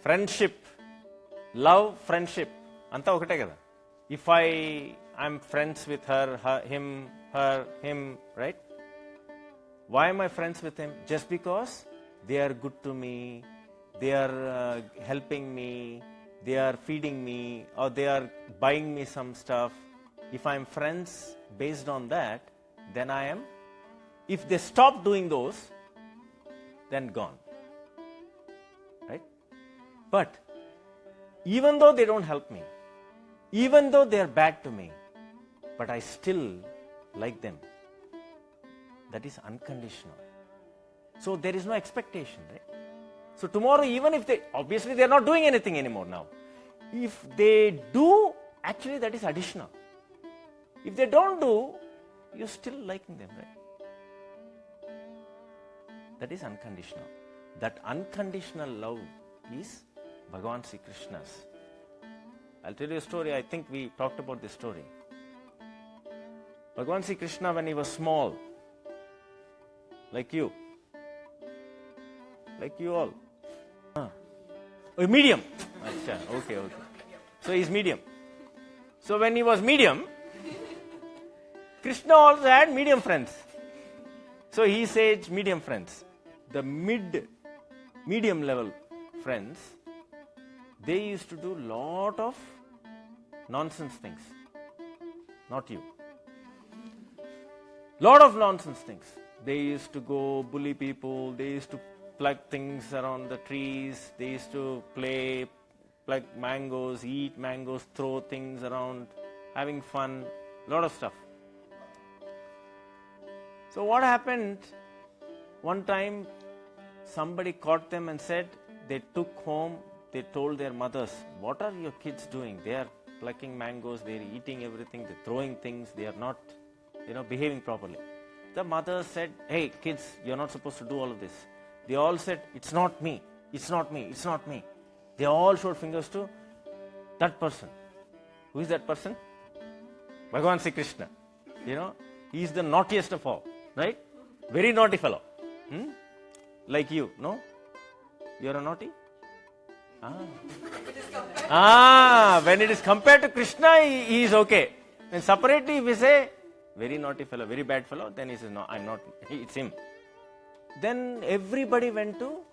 friendship, love, friendship, anta okate kada. If I'm friends with her, him, right? Why am I friends with him? Just because they are good to me, they are helping me, they are feeding me, or they are buying me some stuff. If I'm friends based on that, then I am. If they stop doing those, then gone. Right? But even though they don't help me, even though they are bad to me, but I still like them. That is unconditional. So there is no expectation, right? So tomorrow, even if they, obviously they are not doing anything anymore now. If they do, actually that is additional. If they don't do, you're still liking them, right? That is unconditional. That unconditional love is Bhagavan Sri Krishna's. I'll tell you a story. I think we talked about this story. Bhagavan Sri Krishna, when he was small, like you all. Oh, medium. Okay. So he's medium. So when he was medium, Krishna also had medium friends. So he says medium friends. The medium level friends, they used to do lot of nonsense things. Not you. Lot of nonsense things. They used to go bully people, they used to pluck things around the trees, they used to pluck mangoes, eat mangoes, throw things around, having fun, lot of stuff. So what happened, one time somebody caught them and said, they took home, they told their mothers, what are your kids doing? They are plucking mangoes, they are eating everything, they are throwing things, they are not, behaving properly. The mother said, hey kids, you're not supposed to do all of this. They all said, it's not me, it's not me, it's not me. They all showed fingers to that person. Who is that person? Bhagavan Sri Krishna. He is the naughtiest of all, right? Very naughty fellow. Like you, no? You're a naughty? When it is compared to Krishna, he is okay. And separately, if we say, very naughty fellow, very bad fellow, then he says, no, I'm not, it's him. Then everybody went to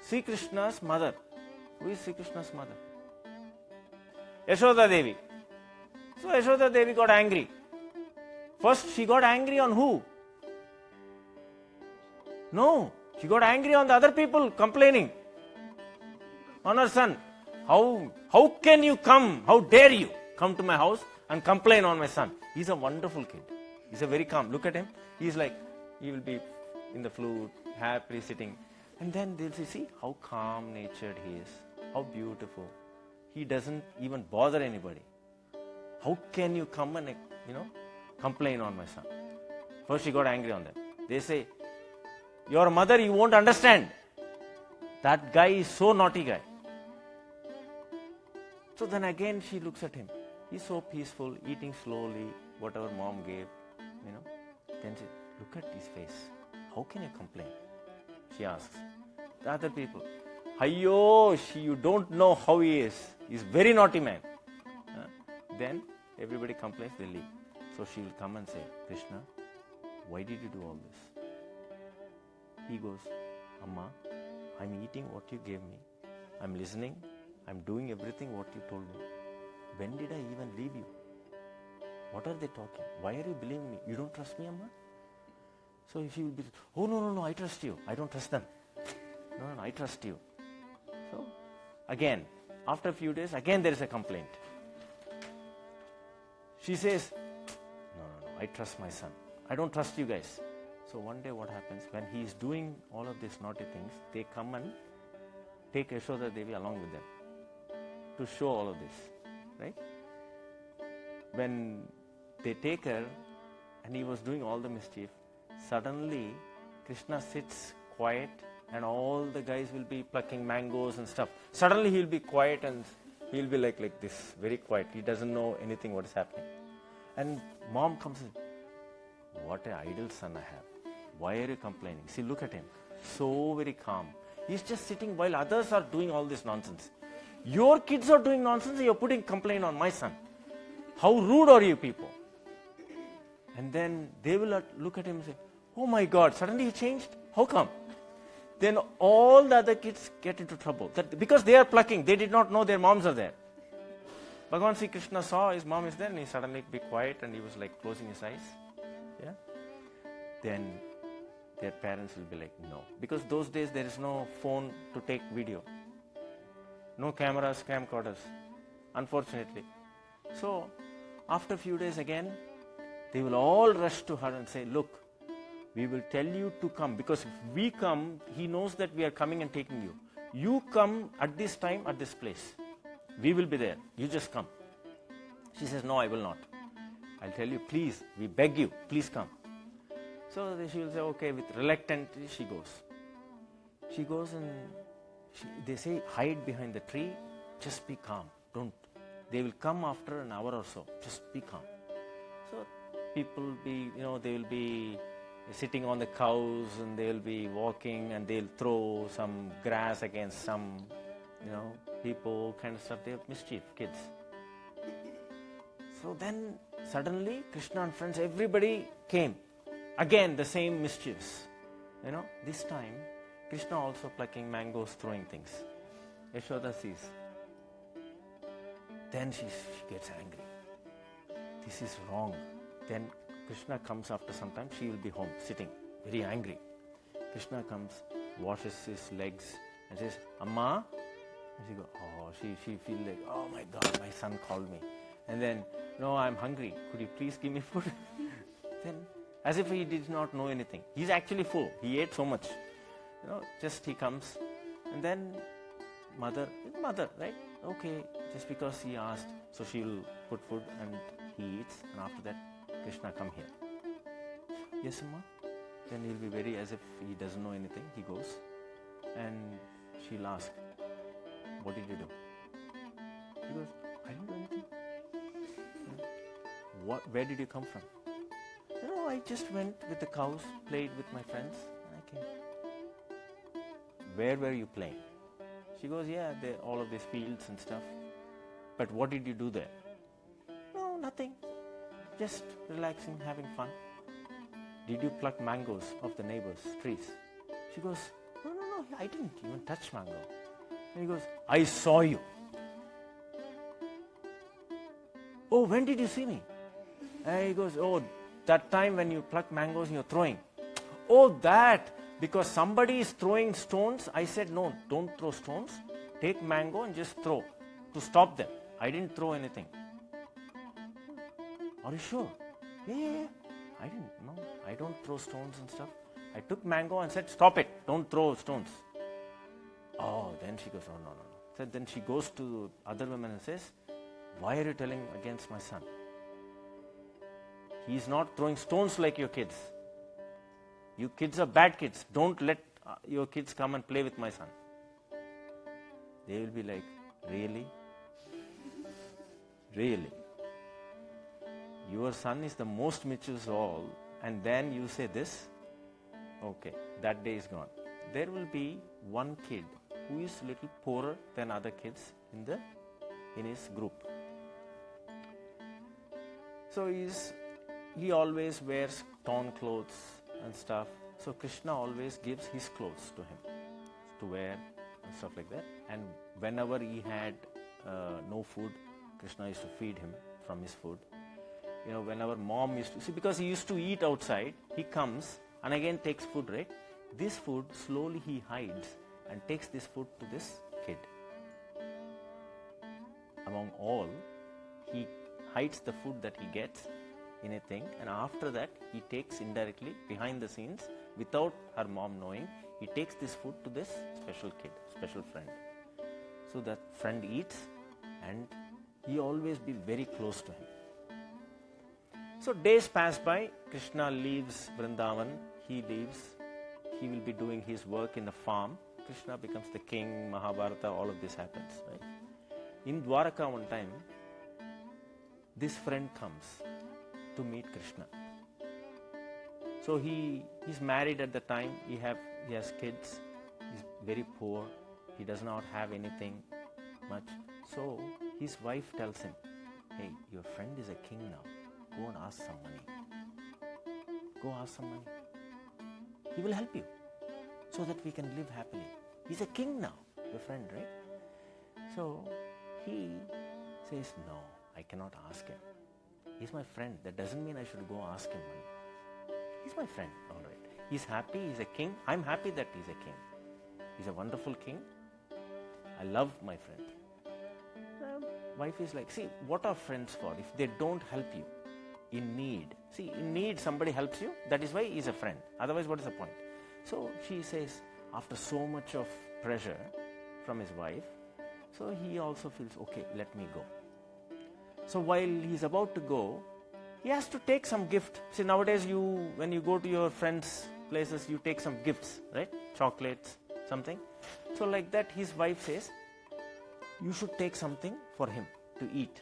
Sri Krishna's mother. Who is Sri Krishna's mother? Yashoda Devi. So Yashoda Devi got angry. First, she got angry on who? No, she got angry on the other people complaining on her son. How can you come? How dare you come to my house and complain on my son? He's a wonderful kid. He's a very calm. Look at him. He's like, he will be in the flute, happily sitting. And then they'll say, see how calm natured he is. How beautiful. He doesn't even bother anybody. How can you come and, complain on my son? First she got angry on them. They say, your mother, you won't understand. That guy is so naughty guy. So then again she looks at him. He's so peaceful, eating slowly, whatever mom gave, Then she, look at his face. How can you complain? She asks. The other people, Hayyo, you don't know how he is. He's very naughty man. Then everybody complains, they leave. So she will come and say, Krishna, why did you do all this? He goes, Amma, I'm eating what you gave me. I'm listening. I'm doing everything what you told me. When did I even leave you? What are they talking? Why are you believing me? You don't trust me, Amma? So she will be, oh no, I trust you. I don't trust them. No, I trust you. So again, after a few days, again there is a complaint. She says, no, I trust my son. I don't trust you guys. So one day what happens, when he is doing all of these naughty things, they come and take Yashoda Devi along with them to show all of this, right? When they take her and he was doing all the mischief, suddenly Krishna sits quiet and all the guys will be plucking mangoes and stuff. Suddenly he'll be quiet and he'll be like this, very quiet. He doesn't know anything what is happening. And mom comes in, what an idle son I have. Why are you complaining? See, look at him. So very calm. He's just sitting while others are doing all this nonsense. Your kids are doing nonsense and you're putting complaint on my son. How rude are you people? And then they will look at him and say, oh my God, suddenly he changed? How come? Then all the other kids get into trouble. Because they are plucking, they did not know their moms are there. Bhagavan Sri Krishna saw his mom is there and he suddenly be quiet and he was like closing his eyes. Yeah. Then their parents will be like, no. Because those days there is no phone to take video. No cameras, camcorders. Unfortunately. So, after a few days again, they will all rush to her and say, look, we will tell you to come. Because if we come, he knows that we are coming and taking you. You come at this time, at this place. We will be there. You just come. She says, no, I will not. I'll tell you, please, we beg you, please come. So she will say, okay, with reluctantly she goes. She goes and they say, hide behind the tree, just be calm. Don't. They will come after an hour or so. Just be calm. So people will be, they will be sitting on the cows and they will be walking and they'll throw some grass against some, people, kind of stuff. They have mischief, kids. So then suddenly Krishna and friends, everybody came. Again, the same mischiefs. This time, Krishna also plucking mangoes, throwing things. Yashoda sees. Then she gets angry. This is wrong. Then Krishna comes after some time. She will be home, sitting, very angry. Krishna comes, washes his legs and says, Amma. And she goes, she feels like, oh my God, my son called me. And then, no, I'm hungry. Could you please give me food? Then, as if he did not know anything. He's actually full. He ate so much. Just he comes. And then, mother, right? Okay, just because he asked. So she will put food and he eats. And after that, Krishna, come here. Yes, Amma. Then he'll be very as if he doesn't know anything. He goes. And she'll ask, what did you do? He goes, I didn't do anything. Where did you come from? I just went with the cows, played with my friends, and I came. Where were you playing? She goes, yeah, all of these fields and stuff. But what did you do there? No, nothing. Just relaxing, having fun. Did you pluck mangoes off the neighbors' trees? She goes, no, I didn't even touch mango. And he goes, I saw you. Oh, when did you see me? And he goes, oh, that time when you pluck mangoes and you're throwing. Oh, that. Because somebody is throwing stones. I said, no, don't throw stones. Take mango and just throw to stop them. I didn't throw anything. Are you sure? Yeah. I didn't. No, I don't throw stones and stuff. I took mango and said, stop it. Don't throw stones. Oh, then she goes, no. So then she goes to other women and says, why are you telling against my son? He is not throwing stones like your kids. You kids are bad kids. Don't let your kids come and play with my son. They will be like, really? Really? Your son is the most mischievous of all, and then you say this? Okay, that day is gone. There will be one kid who is a little poorer than other kids in his group. So he always wears torn clothes and stuff. So Krishna always gives his clothes to him to wear and stuff like that. And whenever he had no food, Krishna used to feed him from his food. Whenever mom used to, because he used to eat outside, he comes and again takes food, right? This food, slowly he hides and takes this food to this kid. Among all, he hides the food that he gets in a thing, and after that he takes indirectly behind the scenes without her mom knowing, he takes this food to this special kid, special friend. So that friend eats and he always be very close to him. So days pass by, Krishna leaves Vrindavan, he leaves, he will be doing his work in the farm. Krishna becomes the king, Mahabharata, all of this happens, right? In Dwaraka one time, this friend comes to meet Krishna. So he's married at the time, he has kids, very poor. He does not have anything much. So his wife tells him, hey, your friend is a king now. Go and ask some money. Go ask some money. He will help you so that we can live happily. He's a king now, your friend, right? So he says, no, I cannot ask him. He's my friend. That doesn't mean I should go ask him money. He's my friend, all right. He's happy, he's a king. I'm happy that he's a king. He's a wonderful king. I love my friend. Wife is like, see, what are friends for if they don't help you in need? See, in need somebody helps you. That is why he's a friend. Otherwise, what is the point? So she says, after so much of pressure from his wife, so he also feels, okay, let me go. So while he's about to go, he has to take some gift. See, nowadays when you go to your friends' places, you take some gifts, right? Chocolates, something. So like that, his wife says, you should take something for him to eat.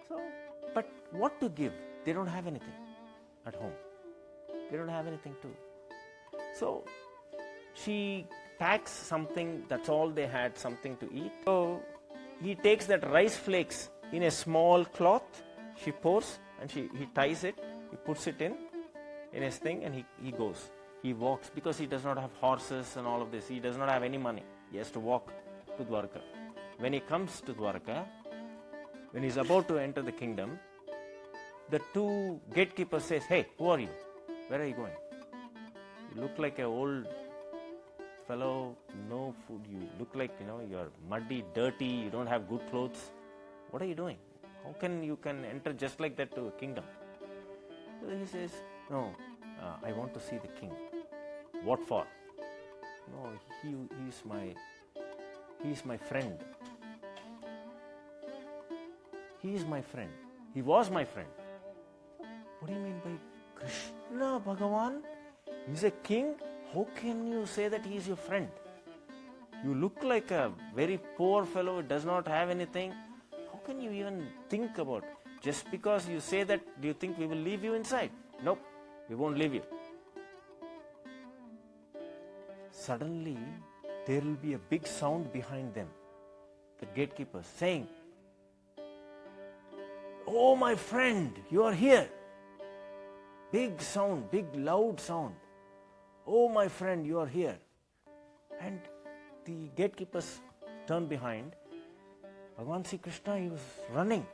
So, but what to give? They don't have anything at home. They don't have anything to. So she packs something, that's all they had, something to eat. So he takes that rice flakes in a small cloth, she pours and he ties it, he puts it in his thing and he goes. He walks because he does not have horses and all of this. He does not have any money. He has to walk to Dwarka. When he comes to Dwarka, when he's about to enter the kingdom, the two gatekeepers says, hey, who are you? Where are you going? You look like an old fellow, no food. You look like, you're muddy, dirty, you don't have good clothes. What are you doing? How can you enter just like that to a kingdom? So he says, no, I want to see the king. What for? No, he's my friend. He is my friend. He was my friend. What do you mean by Krishna Bhagavan? He's a king. How can you say that he is your friend? You look like a very poor fellow, does not have anything. How can you even think about it? Just because you say that, do you think we will leave you inside? Nope, we won't leave you. Suddenly, there will be a big sound behind them, the gatekeepers, saying, oh my friend, you are here. Big sound, big loud sound. Oh my friend, you are here. And the gatekeepers turn behind. Bhagavan Sri Krishna, he was running.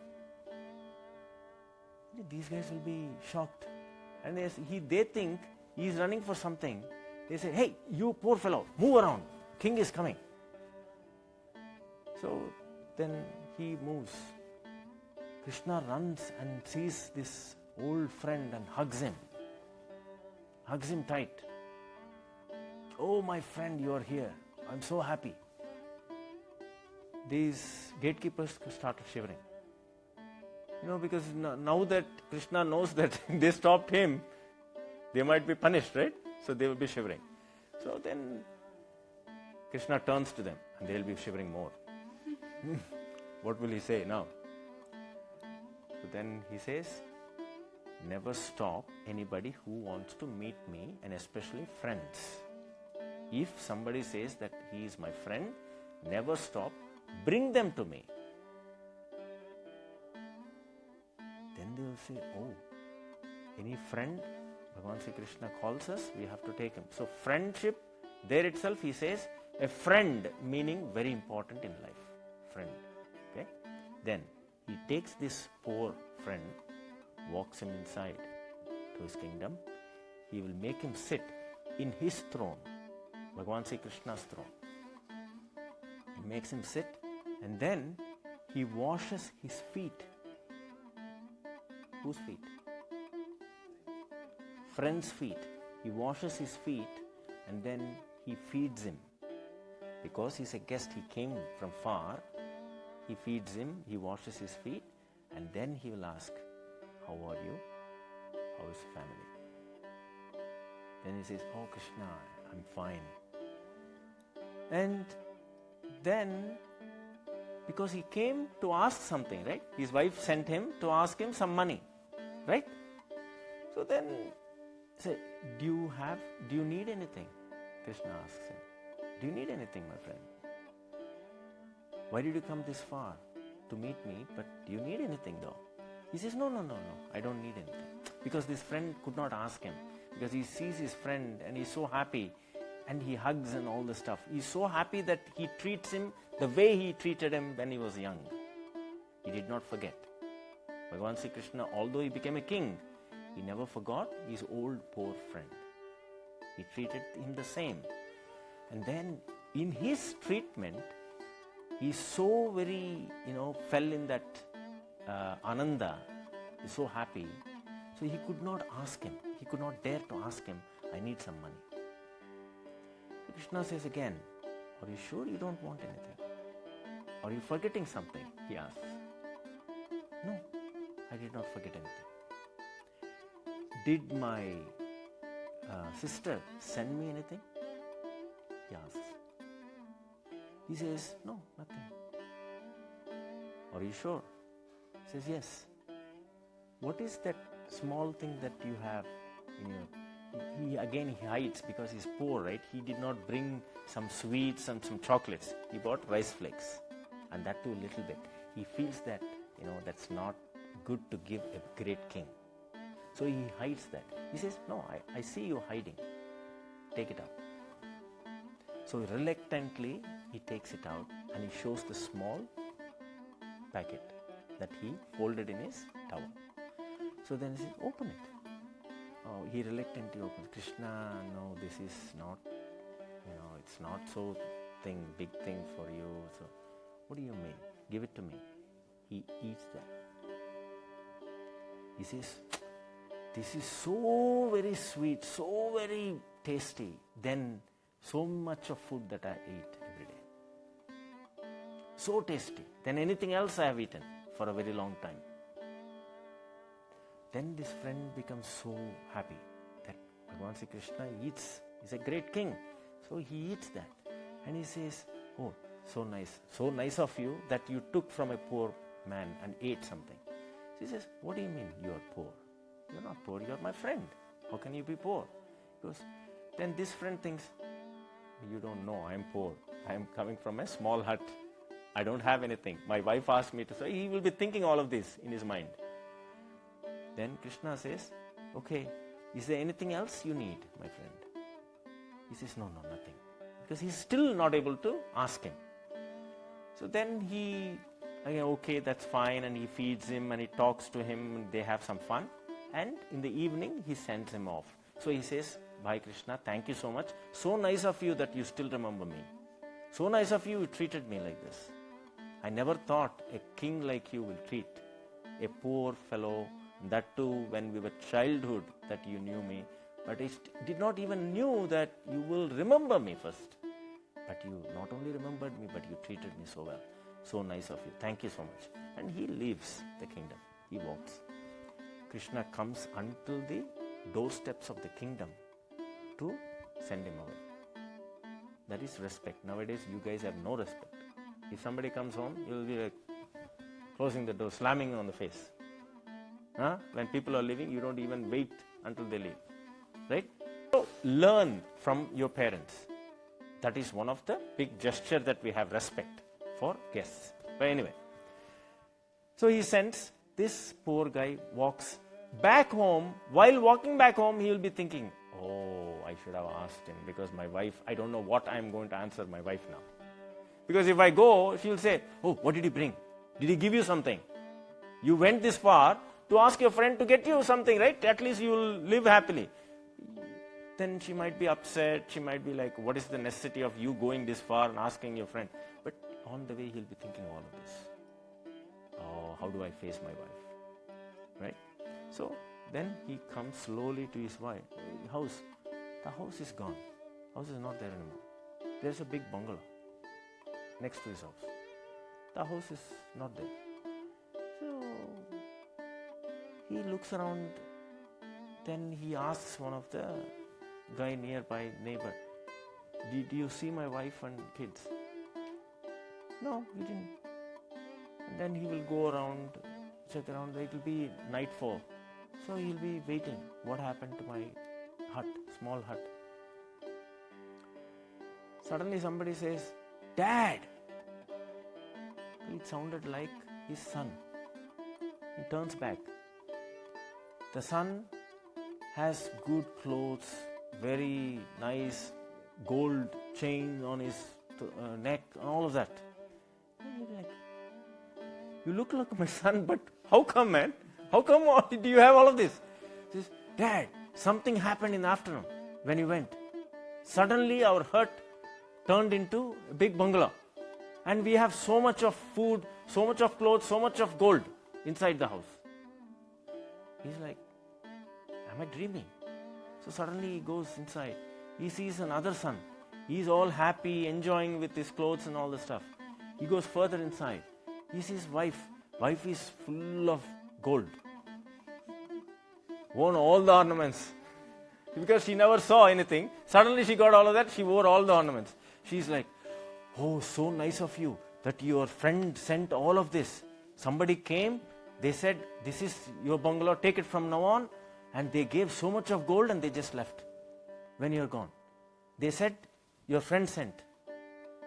These guys will be shocked. And they think he is running for something. They say, hey, you poor fellow, move around. King is coming. So then he moves. Krishna runs and sees this old friend and hugs him. Hugs him tight. Oh, my friend, you are here. I'm so happy. These gatekeepers started shivering. Because now that Krishna knows that they stopped him, they might be punished, right? So they will be shivering. So then Krishna turns to them and they will be shivering more. What will he say now? So then he says, never stop anybody who wants to meet me, and especially friends. If somebody says that he is my friend, never stop, bring them to me. Then they will say, oh, any friend, Bhagavan Sri Krishna calls us, we have to take him. So friendship, there itself he says, a friend meaning very important in life. Friend. Okay? Then he takes this poor friend, walks him inside to his kingdom. He will make him sit in his throne, Bhagavan Sri Krishna's throne. He makes him sit and then he washes his feet. Whose feet? Friend's feet. He washes his feet and then he feeds him. Because he's a guest, he came from far. He feeds him, he washes his feet, and then he will ask, how are you? How is family? Then he says, oh Krishna, I'm fine. And then, because he came to ask something, right? His wife sent him to ask him some money, right? So then, say, do you need anything? Krishna asks him, do you need anything, my friend? Why did you come this far to meet me, but do you need anything though? He says, no, I don't need anything. Because this friend could not ask him, because he sees his friend and he's so happy and he hugs and all the stuff. He's so happy that he treats him the way he treated him when he was young. He did not forget. Bhagavan Sri Krishna, although he became a king, he never forgot his old poor friend. He treated him the same. And then in his treatment, he so very, fell in that ananda. He's so happy. So he could not ask him. He could not dare to ask him, I need some money. So Krishna says again, are you sure you don't want anything? Are you forgetting something? He asks. No, I did not forget anything. Did my sister send me anything? He asks. He says, no, nothing. Are you sure? He says, yes. What is that small thing that you have in your... He hides because he's poor, right? He did not bring some sweets and some chocolates. He bought rice flakes. And that too a little bit. He feels that, that's not good to give a great king. So he hides that. He says, no, I see you hiding. Take it out. So reluctantly, he takes it out and he shows the small packet that he folded in his towel. So then he says, open it. Oh, he reluctantly opens. Krishna, no, this is not, it's not so big thing for you. So what do you mean? Give it to me. He eats that. He says, this is so very sweet, so very tasty, than so much of food that I eat every day. So tasty than anything else I have eaten for a very long time. Then this friend becomes so happy that Bhagavan Sri Krishna eats. He's a great king. So he eats that. And he says, oh, so nice of you that you took from a poor man and ate something. So he says, what do you mean you are poor? You're not poor, you're my friend. How can you be poor? Because then this friend thinks, you don't know, I'm poor. I'm coming from a small hut. I don't have anything. My wife asked me to. So he will be thinking all of this in his mind. Then Krishna says, okay, is there anything else you need, my friend? He says, no, nothing. Because he's still not able to ask him. So then he, again, okay, that's fine, and he feeds him and he talks to him and they have some fun. And in the evening, he sends him off. So he says, bye Krishna, thank you so much. So nice of you that you still remember me. So nice of you treated me like this. I never thought a king like you will treat a poor fellow, that too when we were childhood, that you knew me. But I did not even knew that you will remember me first. But you not only remembered me, but you treated me so well. So nice of you. Thank you so much. And he leaves the kingdom. He walks. Krishna comes until the doorsteps of the kingdom to send him away. That is respect. Nowadays, you guys have no respect. If somebody comes home, you'll be like closing the door, slamming on the face. When people are leaving, you don't even wait until they leave. Right? So, learn from your parents. That is one of the big gestures that we have, respect for guests. But anyway, so he sends. This poor guy walks back home. While walking back home, he will be thinking, oh, I should have asked him, because my wife, I don't know what I am going to answer my wife now. Because if I go, she will say, oh, what did he bring? Did he give you something? You went this far to ask your friend to get you something, right? At least you will live happily. Then she might be upset. She might be like, what is the necessity of you going this far and asking your friend? But on the way, he'll be thinking all of this. Oh, how do I face my wife? Right? So then he comes slowly to his house. The house is gone. House is not there anymore. There's a big bungalow next to his house. The house is not there. So he looks around. Then he asks one of the guy nearby, neighbor, did you see my wife and kids? No, we didn't. And then he will go around, check around. It will be nightfall. So he'll be waiting. What happened to my hut, small hut? Suddenly somebody says, Dad! It sounded like his son. He turns back. The son has good clothes, very nice gold chain on his neck, and all of that. And you're like, you look like my son, but how come, man? How come do you have all of this? He says, Dad, something happened in the afternoon when you went. Suddenly our hut turned into a big bungalow. And we have so much of food, so much of clothes, so much of gold inside the house. He's like, am I dreaming? So suddenly he goes inside. He sees another son. He's all happy, enjoying with his clothes and all the stuff. He goes further inside. He sees wife. Wife is full of gold. Won all the ornaments. Because she never saw anything. Suddenly she got all of that. She wore all the ornaments. She's like, oh, so nice of you that your friend sent all of this. Somebody came. They said, this is your bungalow. Take it from now on. And they gave so much of gold and they just left when you're gone. They said, your friend sent.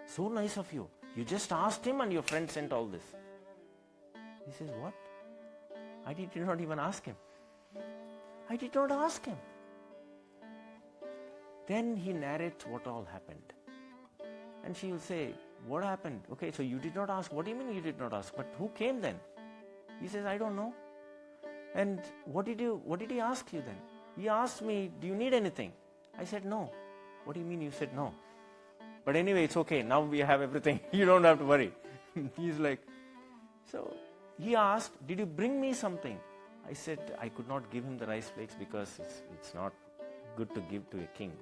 So nice of you. You just asked him and your friend sent all this. He says, what? I did not even ask him. I did not ask him. Then he narrates what all happened. And she will say, what happened? Okay, so you did not ask. What do you mean you did not ask? But who came then? He says, I don't know. And what did he ask you then? He asked me, do you need anything? I said, no. What do you mean you said no? But anyway, it's okay. Now we have everything. You don't have to worry. He's like, so he asked, did you bring me something? I said, I could not give him the rice flakes because it's not good to give to a king.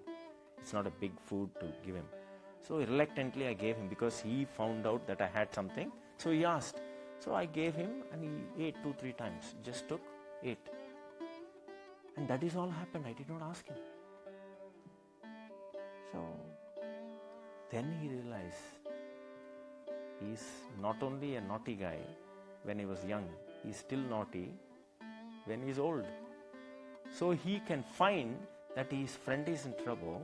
It's not a big food to give him. So reluctantly I gave him because he found out that I had something. So he asked. So I gave him and he ate 2-3 times. Just took, ate. And that is all happened. I did not ask him. So then he realized he's not only a naughty guy when he was young, he's still naughty when he's old. So he can find that his friend is in trouble.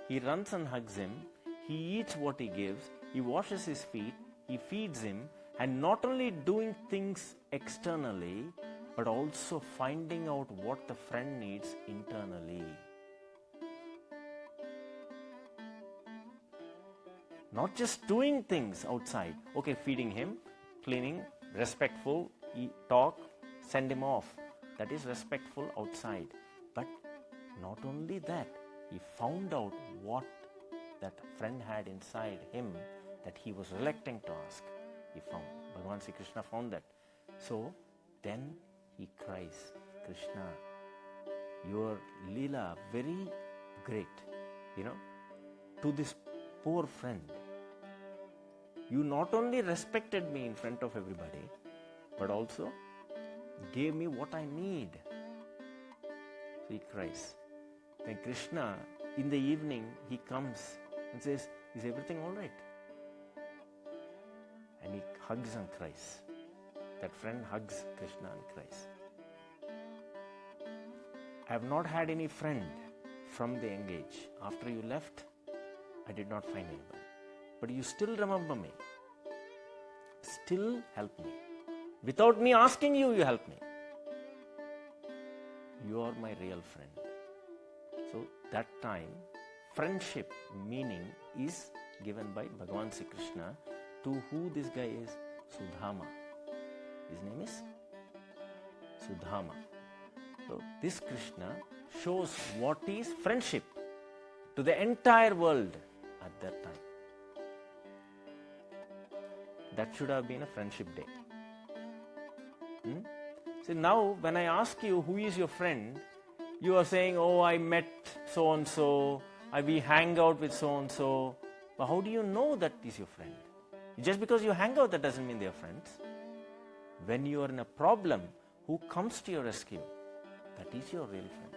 He runs and hugs him. He eats what he gives. He washes his feet. He feeds him. And not only doing things externally, but also finding out what the friend needs internally. Not just doing things outside. Okay, feeding him, cleaning, respectful, talk, send him off. That is respectful outside. But not only that, he found out what that friend had inside him that he was reluctant to ask. He found. Bhagavan Sri Krishna found that. So then he cries, Krishna, your Leela, very great. To this poor friend. You not only respected me in front of everybody, but also gave me what I need. So he cries. Then Krishna, in the evening, he comes and says, is everything all right? And he hugs and cries. That friend hugs Krishna and cries. I have not had any friend from the young age. After you left, I did not find anybody. But you still remember me. Still help me. Without me asking you, you help me. You are my real friend. So that time, friendship meaning is given by Bhagavan Sri Krishna to who this guy is? Sudhama. His name is Sudhama. So this Krishna shows what is friendship to the entire world at that time. That should have been a friendship day. So now when I ask you who is your friend, you are saying, oh, I met so-and-so, we hang out with so-and-so. But how do you know that is your friend? Just because you hang out, that doesn't mean they are friends. When you are in a problem, who comes to your rescue? That is your real friend.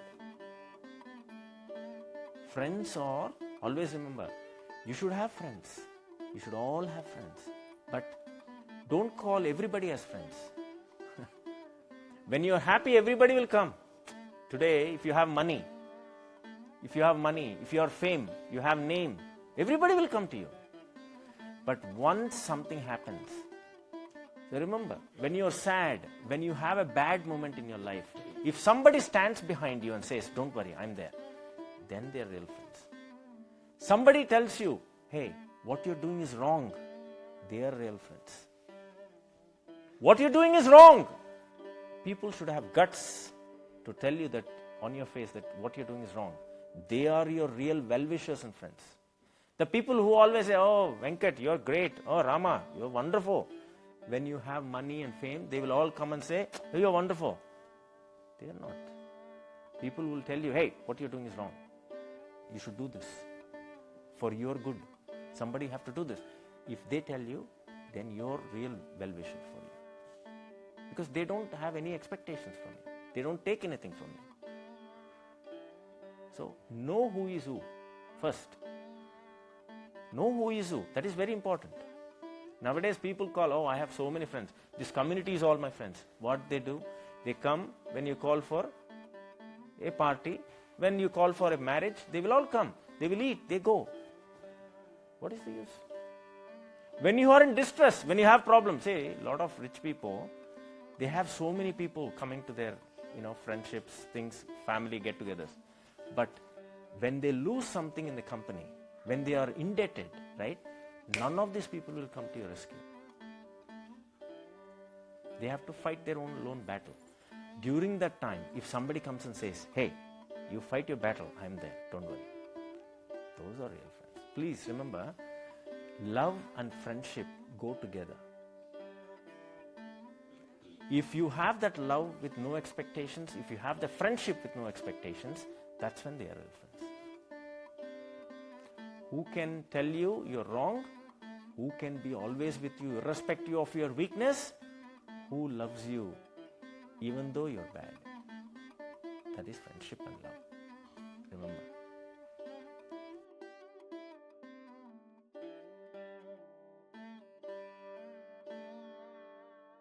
Friends are, always remember, you should have friends. You should all have friends. But don't call everybody as friends. When you are happy, everybody will come. Today, if you have money, if you have fame, you have name, Everybody will come to you. But once something happens, so remember, when you're sad, when you have a bad moment in your life, if somebody stands behind you and says, don't worry, I'm there, then they're real friends. Somebody tells you, hey, what you're doing is wrong, they are real friends. What you're doing is wrong. People should have guts to tell you that on your face that what you're doing is wrong. They are your real well-wishers and friends. The people who always say, oh, Venkat, you're great. Oh, Rama, you're wonderful. When you have money and fame, they will all come and say, oh, you're wonderful. They are not. People will tell you, hey, what you're doing is wrong. You should do this for your good. Somebody have to do this. If they tell you, then you're real well-wisher for you. Because they don't have any expectations from you. They don't take anything from you. So, know who is who first. Know who is who. That is very important. Nowadays people call, oh, I have so many friends. This community is all my friends. What they do? They come when you call for a party. When you call for a marriage, they will all come. They will eat. They go. What is the use? When you are in distress, when you have problems, say, a lot of rich people, they have so many people coming to their, friendships, things, family get-togethers. But when they lose something in the company, when they are indebted, right? None of these people will come to your rescue. They have to fight their own lone battle. During that time, if somebody comes and says, hey, you fight your battle, I'm there, don't worry. Those are real friends. Please remember, love and friendship go together. If you have that love with no expectations, if you have the friendship with no expectations, that's when they are real friends. Who can tell you you're wrong? Who can be always with you irrespective of your weakness? Who loves you even though you're bad? That is friendship and love. Remember.